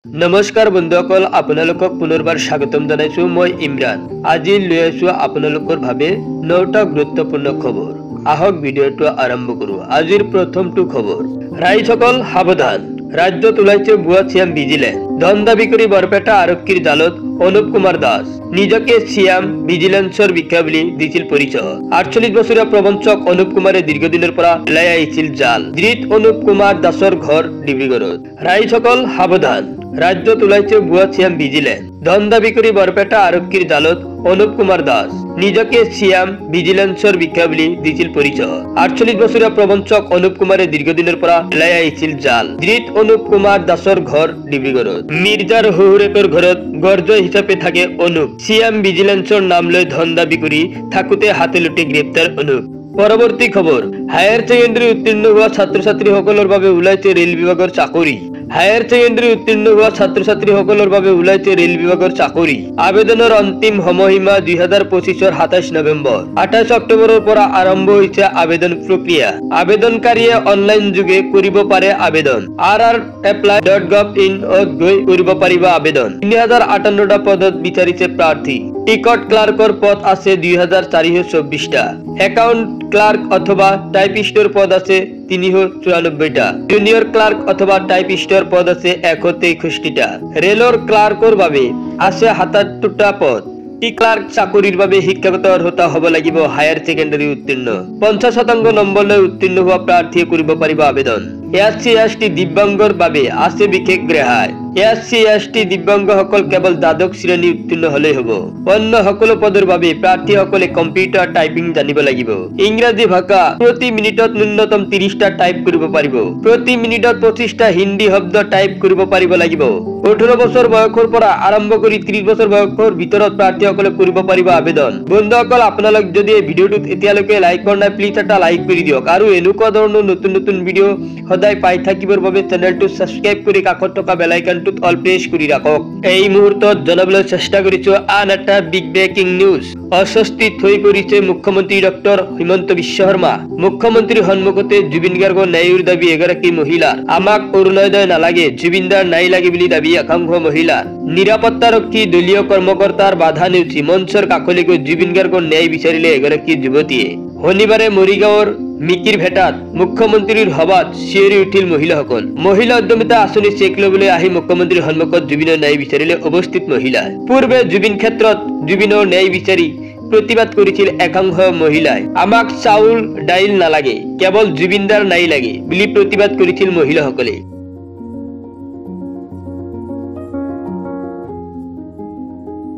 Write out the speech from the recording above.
नमस्कार बंधुসকল আপোনালোকক পুনৰবাৰ স্বাগতম জনাইছো মই ইমৰান। আজি লৈ আছো আপোনালোকৰ ভাবে 9টা গুৰুত্বপূৰ্ণ খবৰ। আহক ভিডিঅটো আৰম্ভ কৰো। আজিৰ প্ৰথমটো খবৰ, ৰাইজসকল সাৱধান, ৰাজ্যত ওলাইছে ভুৱা চিএম ভিজিলেন্স। ধন দাবী কৰি বৰপেটা আৰক্ষীৰ জালত অনুপ কুমাৰ দাস নিজকে চিএম ভিজিলেন্সৰ বিষয়া বুলি দিছিল পৰিচয়। 48 বছৰীয়া প্ৰবঞ্চক অনুপ কুমাৰে দীৰ্ঘদিনৰ পৰা ওলাই আহিছিল জাল। ধৃত অনুপ কুমাৰ দাসৰ ঘৰ ডিব্ৰুগড়ত। ৰাইজসকল সাৱধান, ৰাজ্যত ওলাইছে ভুৱা চিএম ভিজিলেন্স। ধন দাবী কৰি বৰপেটা আৰক্ষীৰ জালত অনুপ কুমাৰ দাস নিজকে চিএম ভিজিলেন্সৰ বিষয়া বুলি দিছিল পৰিচয়। 48 বছৰীয়া প্ৰবঞ্চক অনুপ কুমাৰে দীৰ্ঘদিনৰ পৰা ওলাই আহিছিল জাল। ধৃত অনুপ কুমাৰ দাসৰ ঘৰ ডিব্ৰুগড়ত। মিৰ্জাৰ শহুৰেকৰ ঘৰত গৰ্জ হিচাপে থাকে অনুপ। চিএম ভিজিলেন্সৰ নাম লৈ ধন দাবী কৰি থাকোতে হাতে লুটি গ্ৰেপ্তাৰ অনুপ। পৰৱৰ্তী খবৰ, হায়াৰ ছেকেণ্ডাৰী উত্তীৰ্ণ হোৱা ছাত্ৰ ছাত্ৰীসকলৰ বাবে ওলাইছে ৰেল বিভাগৰ চাকৰি। হায়াৰ ছেকেণ্ডাৰী উত্তীৰ্ণ হোৱা ছাত্ৰ ছাত্ৰীসকলৰ বাবে ওলাইছে ৰেল বিভাগৰ চাকৰি। আবেদনৰ অন্তিম সময়সীমা 2025ৰ 27 নৱেম্বৰ। 28 অক্টোবৰৰ পৰা আৰম্ভ হৈছে আবেদন প্ৰক্ৰিয়া। আবেদনকাৰীয়ে অনলাইন যোগে কৰিব পাৰে আবেদন। rrapply.gov.in গৈ কৰিব পাৰিব আবেদন। 3058টা পদত বিচাৰিছে প্ৰাৰ্থী। টিকট ক্লাৰ্কৰ পদ আছে 2424টা। একাউন্ট ক্লাৰ্ক অথবা টাইপিস্টৰ পদ আছে 394টা। জুনিয়ৰ ক্লাৰ্ক অথবা টাইপিস্টৰ পদ আছে 163টা। ৰেলৰ ক্লাৰ্কৰ বাবে আছে 77টা পদ। টি ক্লাৰ্ক চাকৰিৰ বাবে শিক্ষাগত অৰ্হতা হ'ব লাগিব হায়াৰ ছেকেণ্ডাৰী উত্তীৰ্ণ। 50% নম্বৰ লৈ উত্তীৰ্ণ হোৱা প্ৰাৰ্থীয়ে কৰিব পাৰিব আবেদন। SC/ST দিব্যাংগৰ বাবে আছে বিশেষ ৰেহাই। SC/ST দিব্যাংগসকল কেৱল দ্বাদশ শ্ৰেণী উত্তীৰ্ণ হলেই হ'ব। অন্য সকলো পদৰ বাবে প্ৰাৰ্থীসকলে কম্পিউটাৰ টাইপিং জানিব লাগিব। ইংৰাজী ভাষা প্ৰতি মিনিটত ন্যূনতম 30টা টাইপ কৰিব পাৰিব। প্ৰতি মিনিটত 25টা হিন্দী শব্দ টাইপ কৰিব পাৰিব লাগিব। 18 বছৰ বয়সৰ পৰা আৰম্ভ কৰি 30 বছৰ বয়সৰ ভিতৰত প্ৰাৰ্থীসকলে কৰিব পাৰিব আবেদন। বন্ধুসকল, আপোনালোক যদি এই ভিডিঅ'টোত এতিয়ালৈকে লাইক কৰা নাই, প্লিজ এটা লাইক কৰি দিয়ক আৰু এনেকুৱা ধৰণৰ নতুন নতুন ভিডিঅ' সদায় পাই থাকিবৰ বাবে চেনেলটো সাবস্ক্ৰাইব কৰি কাষত থকা বেল আইকনটোত অল প্ৰেছ কৰি ৰাখক। এই মুহূৰ্তত জনাবলৈ চেষ্টা কৰিছো আন এটা বিগ ব্ৰেকিং নিউজ। অস্বস্তিত হৈ পৰিছে মুখ্যমন্ত্ৰী ডক্টৰ হিমন্ত বিশ্ব শৰ্মা। মুখ্যমন্ত্ৰীৰ সন্মুখতে জুবিন গাৰ্গৰ ন্যায়ৰ দাবী এগৰাকী মহিলাৰ। আমাক অৰুণোদয় নালাগে, জুবিনদাৰ ন্যায় লাগে বুলি দাবী একাংশ মহিলাৰ। নিৰাপত্তাৰক্ষী দলীয় কৰ্মকৰ্তাৰ বাধা নেওচি মঞ্চৰ কাষলৈ গৈ জুবিন গাৰ্গৰ ন্যায় বিচাৰিলে এগৰাকী যুৱতীয়ে। শনিবাৰে মৰিগাঁৱৰ মিকিৰ ভেটাত মুখ্যমন্ত্ৰীৰ সভাত চিঞৰি উঠিল মহিলাসকল। মহিলা উদ্যমিতা আঁচনি চেক ল'বলৈ আহি মুখ্যমন্ত্ৰীৰ সন্মুখত জুবিনৰ ন্যায় বিচাৰিলে উপস্থিত মহিলাই। পূৰ্বে জুবিন ক্ষেত্ৰত জুবিনৰ ন্যায় বিচাৰি প্ৰতিবাদ কৰিছিল একাংশ মহিলাই। আমাক চাউল দাইল নালাগে, কেৱল জুবিনদাৰ ন্যায় লাগে বুলি প্ৰতিবাদ কৰিছিল মহিলাসকলে।